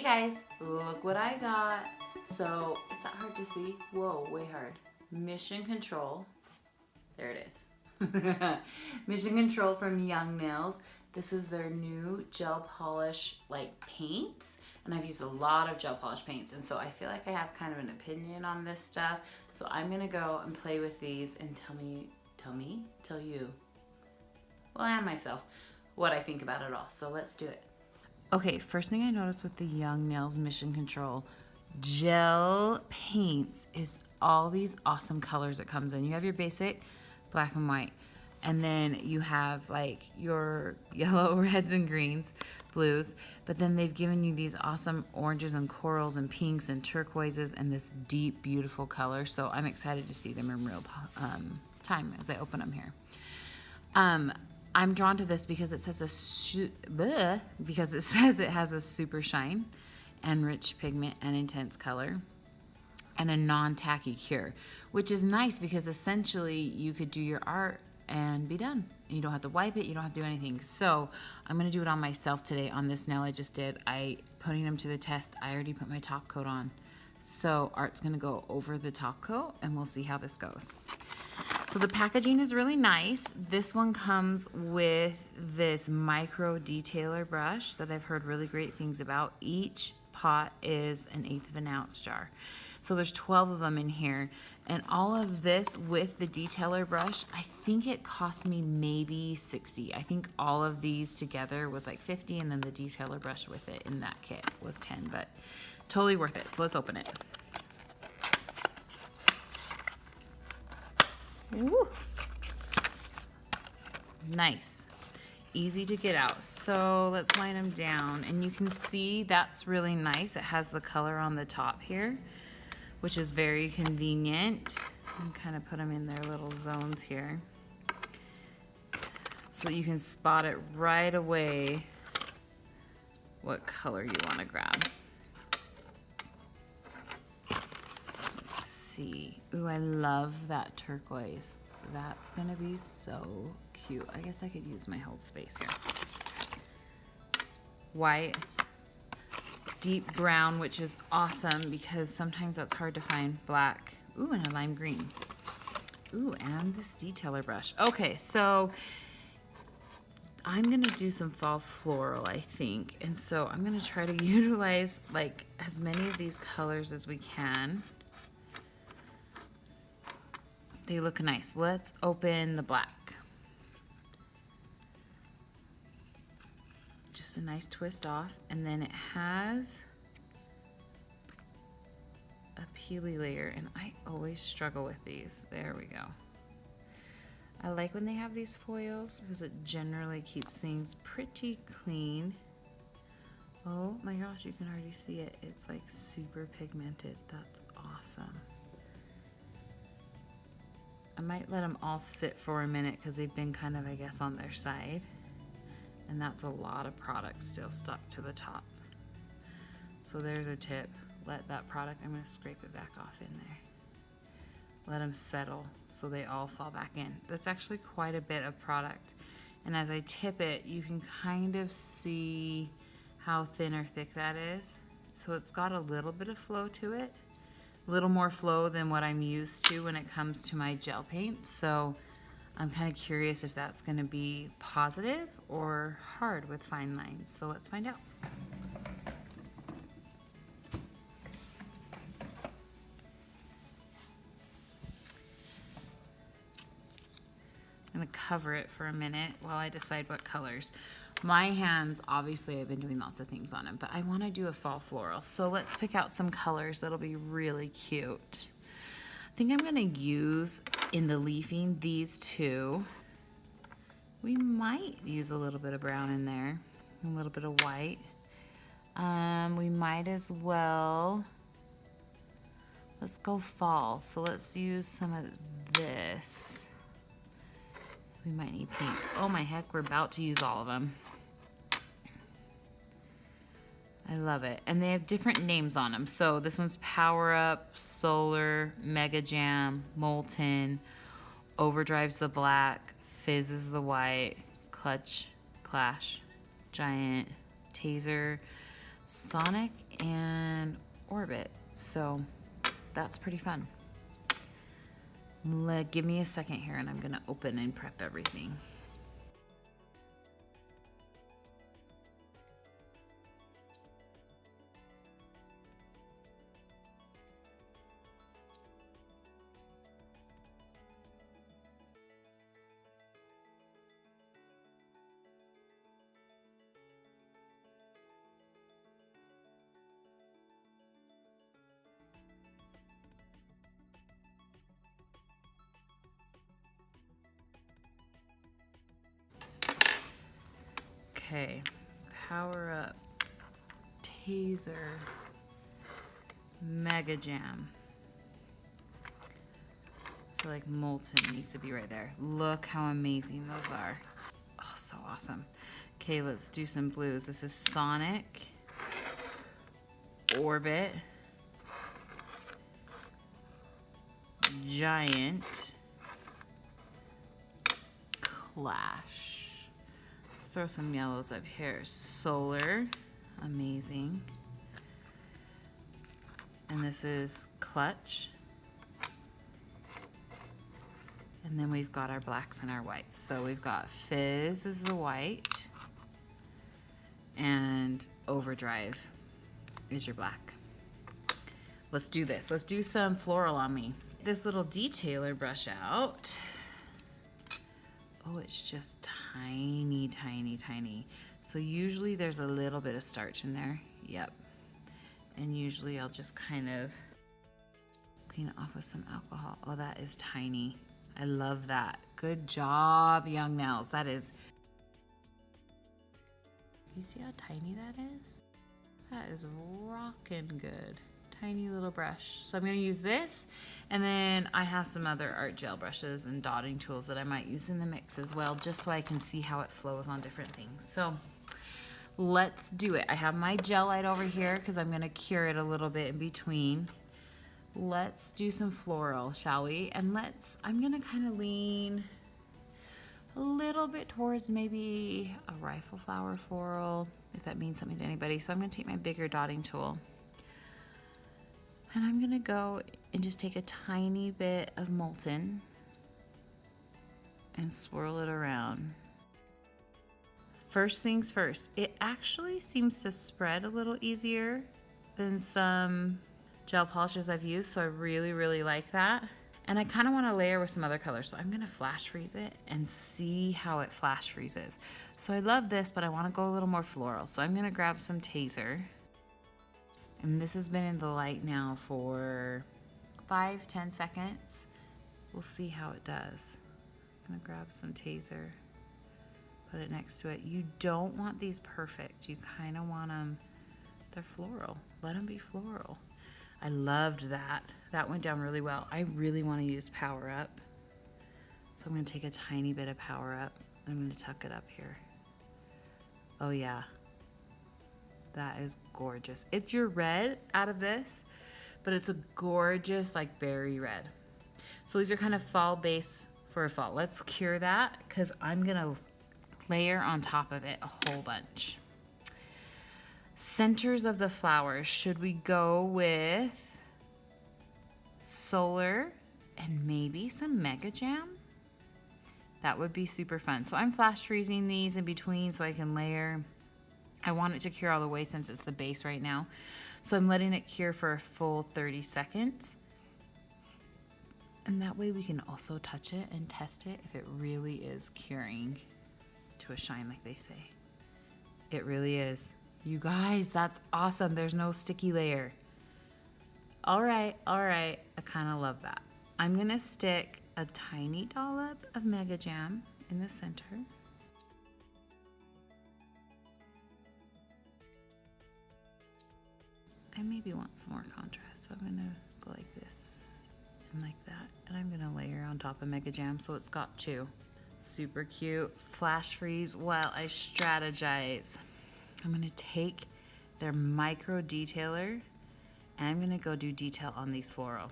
guys, look what I got. So, is that hard to see? Whoa, way hard. Mission Control. There it is. Mission Control from Young Nails. This is their new gel polish like paints. And I've used a lot of gel polish paints. And so I feel like I have kind of an opinion on this stuff. So I'm gonna go and play with these and tell you, well, and myself, what I think about it all. So let's do it. Okay, first thing I noticed with the Young Nails Mission Control gel paints is all these awesome colors it comes in. You have your basic black and white, and then you have like your yellow, reds and greens, blues, but then they've given you these awesome oranges and corals and pinks and turquoises and this deep, beautiful color. So I'm excited to see them in real time as I open them here. I'm drawn to this because it says it has a super shine and rich pigment and intense color and a non-tacky cure, which is nice because essentially you could do your art and be done. You don't have to wipe it, you don't have to do anything. So I'm gonna do it on myself today on this nail I just did. Putting them to the test, I already put my top coat on. So art's gonna go over the top coat and we'll see how this goes. So the packaging is really nice. This one comes with this micro detailer brush that I've heard really great things about. Each pot is an 1/8 of an ounce jar. So there's 12 of them in here. And all of this with the detailer brush, I think it cost me maybe 60. I think all of these together was like 50, and then the detailer brush with it in that kit was 10, but totally worth it. So let's open it. Woo. Nice, easy to get out. So let's line them down, and you can see that's really nice. It has the color on the top here, which is very convenient. And kind of put them in their little zones here so that you can spot it right away what color you want to grab. Let's see. Ooh, I love that turquoise. That's gonna be so cute. I guess I could use my whole space here. White, deep brown, which is awesome because sometimes that's hard to find. Black, ooh, and a lime green. Ooh, and this detailer brush. Okay, so I'm gonna do some fall floral, I think. And so I'm gonna try to utilize like as many of these colors as we can. They look nice. Let's open the black. Just a nice twist off, and then it has a peely layer, and I always struggle with these. There we go. I like when they have these foils because it generally keeps things pretty clean. Oh my gosh, you can already see it. It's like super pigmented. That's awesome. I might let them all sit for a minute because they've been kind of, I guess, on their side. And that's a lot of product still stuck to the top. So there's a tip. Let that product, I'm gonna scrape it back off in there. Let them settle so they all fall back in. That's actually quite a bit of product. And as I tip it, you can kind of see how thin or thick that is. So it's got a little bit of flow to it. A little more flow than what I'm used to when it comes to my gel paint. So I'm kind of curious if that's gonna be positive or hard with fine lines. So let's find out. I'm gonna cover it for a minute while I decide what colors. My hands, obviously I've been doing lots of things on them, but I wanna do a fall floral. So let's pick out some colors that'll be really cute. I think I'm gonna use, in the leafing, these two. We might use a little bit of brown in there, a little bit of white. We might as well, let's go fall. So let's use some of this. We might need pink. Oh my heck, we're about to use all of them. I love it. And they have different names on them. So this one's Power Up, Solar, Mega Jam, Molten, Overdrive's the black, Fizz is the white, Clutch, Clash, Giant, Taser, Sonic and Orbit. So that's pretty fun. Give me a second here and I'm gonna open and prep everything. Okay, Power Up, Taser, Mega Jam. I feel like Molten needs to be right there. Look how amazing those are. Oh, so awesome. Okay, let's do some blues. This is Sonic, Orbit, Giant, Clash. Let's throw some yellows up here. Solar, amazing. And this is Clutch. And then we've got our blacks and our whites. So we've got Fizz is the white, and Overdrive is your black. Let's do this. Let's do some floral on me. This little detailer brush out. Oh, it's just tiny, tiny, tiny. So usually there's a little bit of starch in there. Yep. And usually I'll just kind of clean it off with some alcohol. Oh, that is tiny. I love that. Good job, Young Nails. That is. You see how tiny that is? That is rockin' good. Tiny little brush. So I'm gonna use this, and then I have some other art gel brushes and dotting tools that I might use in the mix as well, just so I can see how it flows on different things. So let's do it. I have my gel light over here because I'm gonna cure it a little bit in between. Let's do some floral, shall we? And I'm gonna kind of lean a little bit towards maybe a rifle flower floral, if that means something to anybody. So I'm gonna take my bigger dotting tool, and I'm gonna go and just take a tiny bit of Molten and swirl it around. First things first, it actually seems to spread a little easier than some gel polishes I've used, so I really, really like that. And I kind of want to layer with some other colors, so I'm going to flash freeze it and see how it flash freezes. So I love this, but I want to go a little more floral. So I'm going to grab some Taser. And this has been in the light now for 5-10 seconds. We'll see how it does. I'm going to grab some Taser, put it next to it. You don't want these perfect. You kind of want them, they're floral. Let them be floral. I loved that. That went down really well. I really want to use Power Up. So I'm going to take a tiny bit of Power Up. I'm going to tuck it up here. Oh yeah. That is gorgeous. It's your red out of this, but it's a gorgeous like berry red. So these are kind of fall base for a fall. Let's cure that because I'm going to layer on top of it a whole bunch. Centers of the flowers, should we go with Solar and maybe some Mega Jam? That would be super fun. So I'm flash freezing these in between so I can layer. I want it to cure all the way since it's the base right now. So I'm letting it cure for a full 30 seconds. And that way we can also touch it and test it if it really is curing to a shine like they say. It really is. You guys, that's awesome. There's no sticky layer. All right. I kind of love that. I'm gonna stick a tiny dollop of Mega Jam in the center. I maybe want some more contrast, so I'm gonna go like this and like that. And I'm gonna layer on top of Mega Jam so it's got two. Super cute. Flash freeze while I strategize. I'm gonna take their micro detailer and I'm gonna go do detail on these floral.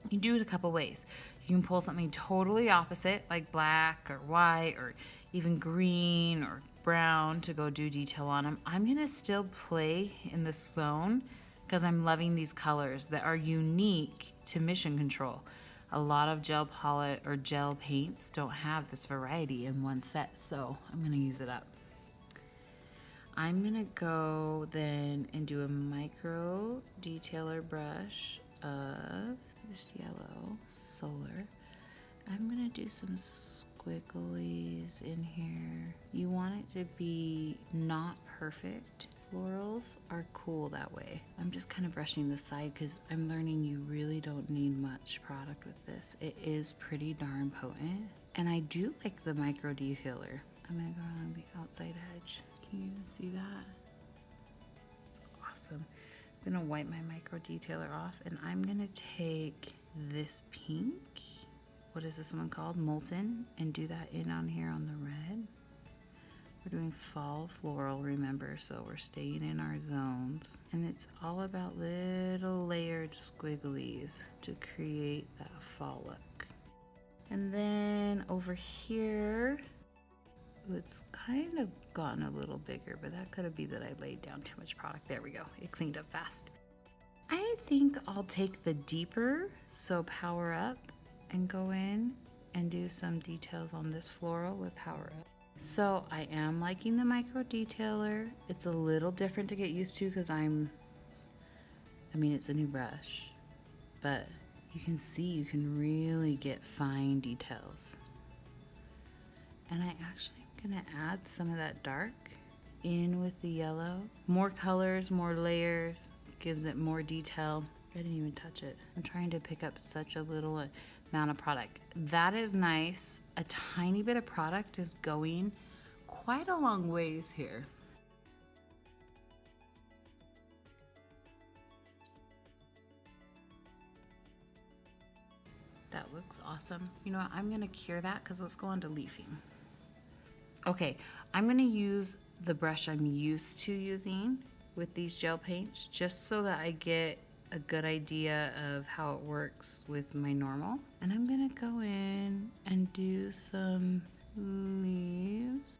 You can do it a couple ways. You can pull something totally opposite, like black or white or even green or brown to go do detail on them. I'm gonna still play in this zone because I'm loving these colors that are unique to Mission Control. A lot of gel palette or gel paints don't have this variety in one set, so I'm gonna use it up. I'm gonna go then and do a micro detailer brush of this yellow solar. I'm gonna do some squigglies in here. You want it to be not perfect. Florals are cool that way. I'm just kind of brushing the side because I'm learning you really don't need much product with this. It is pretty darn potent. And I do like the micro detailer. I'm gonna go on the outside edge. Can you even see that? It's awesome. I'm gonna wipe my micro detailer off and I'm gonna take this pink, what is this one called? Molten, and do that in on here on the red. We're doing fall floral, remember, so we're staying in our zones. And it's all about little layered squigglies to create that fall look. And then over here, it's kind of gotten a little bigger, but that could be that I laid down too much product. There we go, it cleaned up fast. I think I'll take the deeper, so Power Up, and go in and do some details on this floral with Power Up. So I am liking the micro detailer. It's a little different to get used to because I mean, it's a new brush, but you can see you can really get fine details. And I actually am gonna add some of that dark in with the yellow. More colors, more layers, gives it more detail. I didn't even touch it. I'm trying to pick up such a little amount of product. That is nice. A tiny bit of product is going quite a long ways here. That looks awesome. You know what? I'm gonna cure that because let's go on to leafing. Okay, I'm gonna use the brush I'm used to using with these gel paints just so that I get a good idea of how it works with my normal. And I'm gonna go in and do some leaves.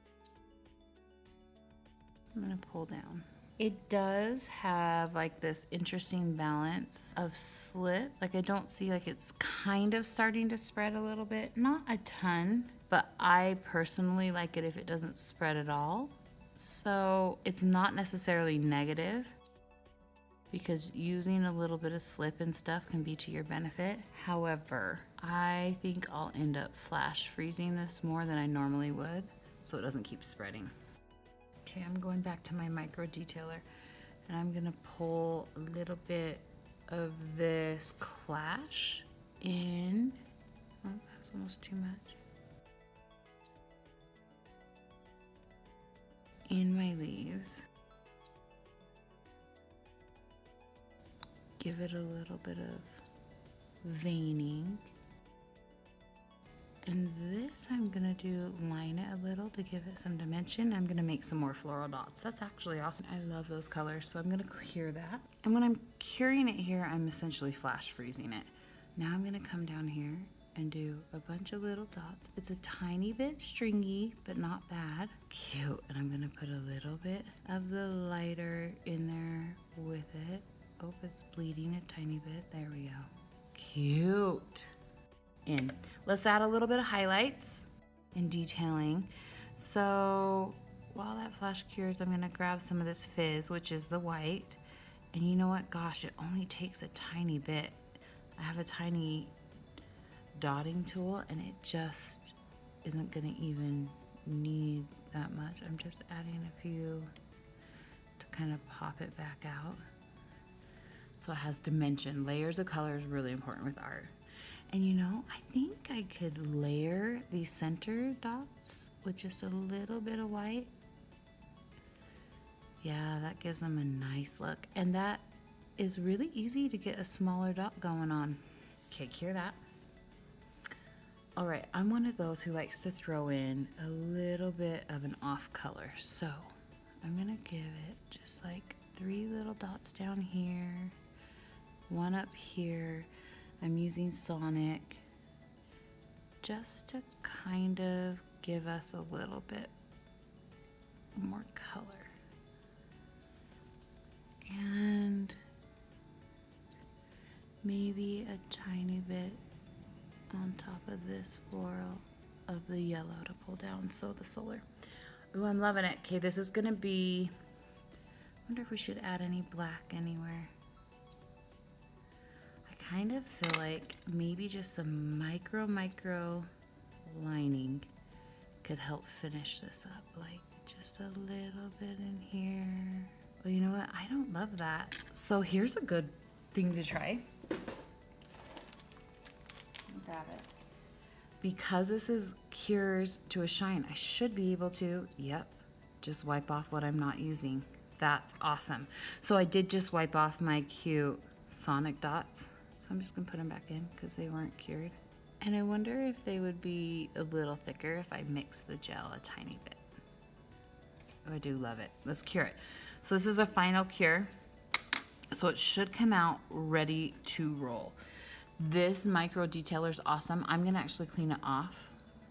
I'm gonna pull down. It does have like this interesting balance of slip. Like I don't see, like it's kind of starting to spread a little bit. Not a ton, but I personally like it if it doesn't spread at all. So it's not necessarily negative, because using a little bit of slip and stuff can be to your benefit. However, I think I'll end up flash freezing this more than I normally would, so it doesn't keep spreading. Okay, I'm going back to my micro detailer and I'm gonna pull a little bit of this clash in. Oh, that's almost too much. In my leaves. Give it a little bit of veining. And this I'm gonna do, line it a little to give it some dimension. I'm gonna make some more floral dots. That's actually awesome. I love those colors, so I'm gonna cure that. And when I'm curing it here, I'm essentially flash freezing it. Now I'm gonna come down here and do a bunch of little dots. It's a tiny bit stringy, but not bad. Cute. And I'm gonna put a little bit of the lighter in there with it. Oh, it's bleeding a tiny bit. There we go. Cute. In. Let's add a little bit of highlights and detailing. So while that flash cures, I'm gonna grab some of this fizz, which is the white. And you know what? Gosh, it only takes a tiny bit. I have a tiny dotting tool and it just isn't gonna even need that much. I'm just adding a few to kind of pop it back out. So it has dimension. Layers of color is really important with art. And you know, I think I could layer these center dots with just a little bit of white. Yeah, that gives them a nice look. And that is really easy to get a smaller dot going on. Okay, cure that. All right, I'm one of those who likes to throw in a little bit of an off color. So I'm gonna give it just like 3 little dots down here, 1 up here. I'm using Sonic just to kind of give us a little bit more color. And maybe a tiny bit on top of this floral of the yellow to pull down, so the solar. Ooh, I'm loving it. Okay, this is gonna be, I wonder if we should add any black anywhere. I kind of feel like maybe just some micro lining could help finish this up, like just a little bit in here. Well, you know what? I don't love that. So here's a good thing to try. Grab it. Because this is cures to a shine, I should be able to, yep, just wipe off what I'm not using. That's awesome. So I did just wipe off my cute Sonic dots. So I'm just gonna put them back in because they weren't cured. And I wonder if they would be a little thicker if I mix the gel a tiny bit. Oh, I do love it. Let's cure it. So this is a final cure. So it should come out ready to roll. This micro detailer is awesome. I'm gonna actually clean it off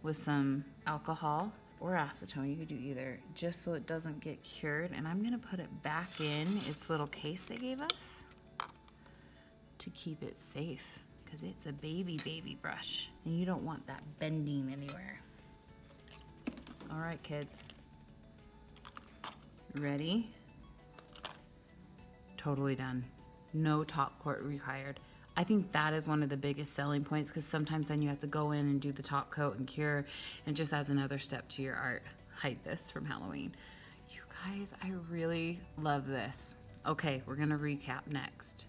with some alcohol or acetone. You could do either, just so it doesn't get cured. And I'm gonna put it back in its little case they gave us to keep it safe, because it's a baby brush and you don't want that bending anywhere. All right, kids. Ready? Totally done. No top coat required. I think that is one of the biggest selling points, because sometimes then you have to go in and do the top coat and cure, and just adds another step to your art. Hide this from Halloween. You guys, I really love this. Okay, we're gonna recap next.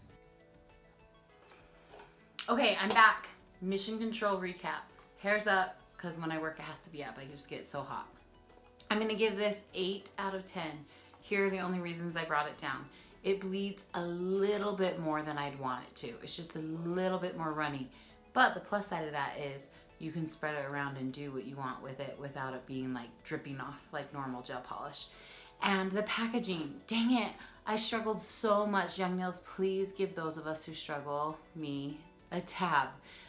Okay, I'm back. Mission control recap. Hair's up, because when I work it has to be up. I just get so hot. I'm gonna give this 8 out of 10. Here are the only reasons I brought it down. It bleeds a little bit more than I'd want it to. It's just a little bit more runny. But the plus side of that is you can spread it around and do what you want with it without it being like dripping off like normal gel polish. And the packaging, dang it, I struggled so much. Young Nails, please give those of us who struggle, me, a tab,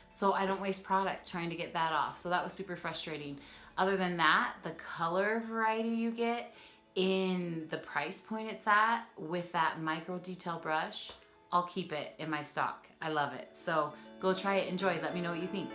so I don't waste product trying to get that off. So that was super frustrating. Other than that, the color variety you get in the price point it's at with that micro detail brush, I'll keep it in my stock. I love it. So go try it, enjoy, let me know what you think.